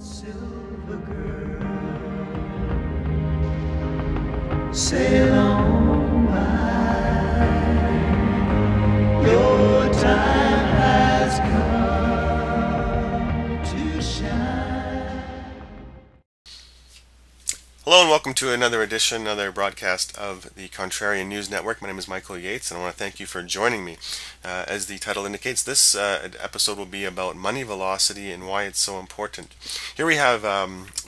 Silver girl, sail on by. Your time has come to shine. Hello and welcome to another edition, another broadcast of the Contrarian News Network. My name is Michael Yates and I want to thank you for joining me. As the title indicates, this episode will be about money velocity and why it's so important. Here we have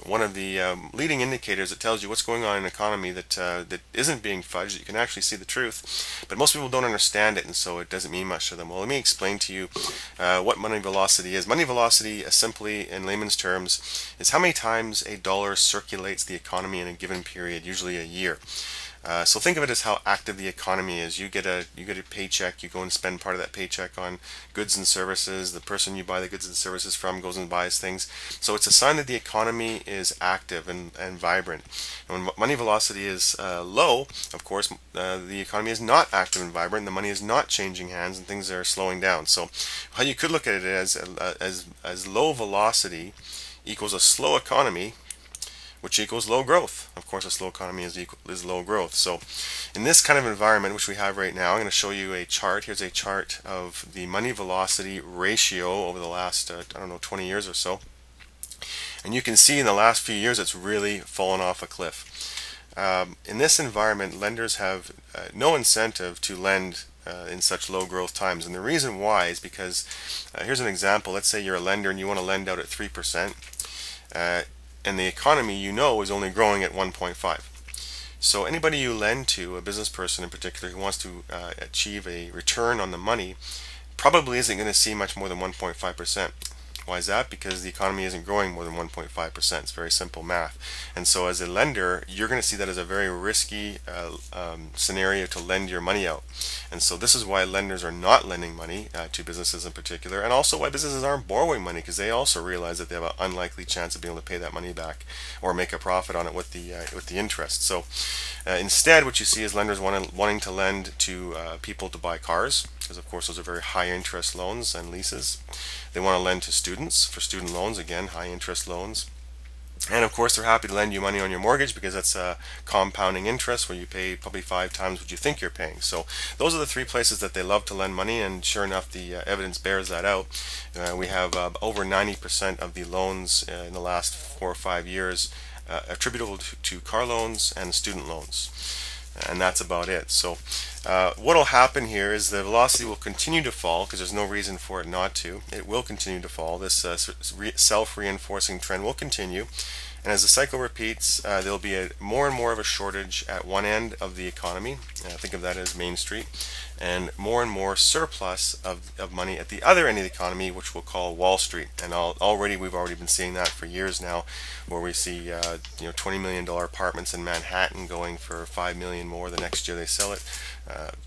one of the leading indicators that tells you what's going on in an economy that isn't being fudged. You can actually see the truth, but most people don't understand it, and so it doesn't mean much to them. Well, let me explain to you what money velocity is. Money velocity, simply in layman's terms, is how many times a dollar circulates the economy in a given period, usually a year. So think of it as how active the economy is. You get a paycheck, you go and spend part of that paycheck on goods and services. The person you buy the goods and services from goes and buys things. So it's a sign that the economy is active and vibrant. And when money velocity is low, of course, the economy is not active and vibrant. The money is not changing hands and things are slowing down. So how you could look at it as low velocity equals a slow economy, which equals low growth. Of course, a slow economy is low growth. So in this kind of environment, which we have right now, I'm going to show you a chart. Here's a chart of the money velocity ratio over the last, 20 years or so. And you can see in the last few years, it's really fallen off a cliff. In this environment, lenders have no incentive to lend in such low growth times. And the reason why is because, here's an example. Let's say you're a lender and you want to lend out at 3%. And the economy, is only growing at 1.5. So anybody you lend to, a business person in particular, who wants to achieve a return on the money, probably isn't going to see much more than 1.5%. Why is that? Because the economy isn't growing more than 1.5%. It's very simple math. And so as a lender, you're going to see that as a very risky scenario to lend your money out. And so this is why lenders are not lending money to businesses in particular, and also why businesses aren't borrowing money, because they also realize that they have an unlikely chance of being able to pay that money back or make a profit on it with the interest. So instead, what you see is lenders wanting to lend to people to buy cars, because of course those are very high interest loans and leases. They want to lend to students for student loans, again, high interest loans. And of course they're happy to lend you money on your mortgage because that's a compounding interest where you pay probably 5 times what you think you're paying. So those are the three places that they love to lend money, and sure enough the evidence bears that out. We have over 90% of the loans in the last 4 or 5 years attributable to car loans and student loans. And that's about it. So what will happen here is the velocity will continue to fall, because there's no reason for it not to. It will continue to fall. This self-reinforcing trend will continue. And as the cycle repeats, there'll be more and more of a shortage at one end of the economy. Think of that as Main Street. And more surplus of money at the other end of the economy, which we'll call Wall Street. And we've already been seeing that for years now, where we see $20 million apartments in Manhattan going for $5 million more the next year they sell it.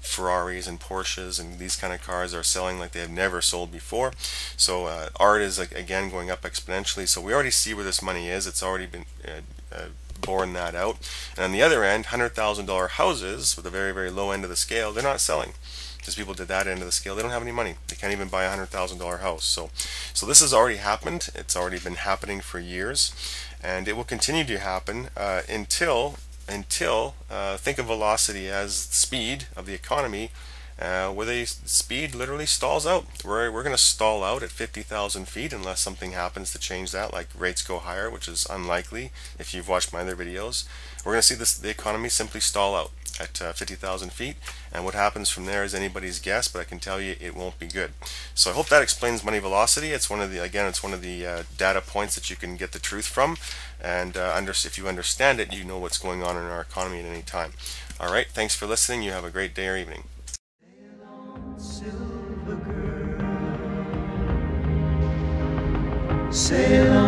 Ferraris and Porsches and these kind of cars are selling like they have never sold before. So art is again going up exponentially. So we already see where this money is. It's already been borne that out. And on the other end, $100,000 houses with a very, very low end of the scale, they're not selling. Because people did that end of the scale, they don't have any money. They can't even buy a $100,000 house. So this has already happened. It's already been happening for years, and it will continue to happen until think of velocity as speed of the economy, where the speed literally stalls out. We're going to stall out at 50,000 feet unless something happens to change that, like rates go higher, which is unlikely if you've watched my other videos. We're going to see the economy simply stall out at 50,000 feet, and what happens from there is anybody's guess, but I can tell you it won't be good. So I hope that explains money velocity. It's one of the data points that you can get the truth from, and if you understand it, you know what's going on in our economy at any time. All right, thanks for listening. You have a great day or evening. Silver girl, sail on.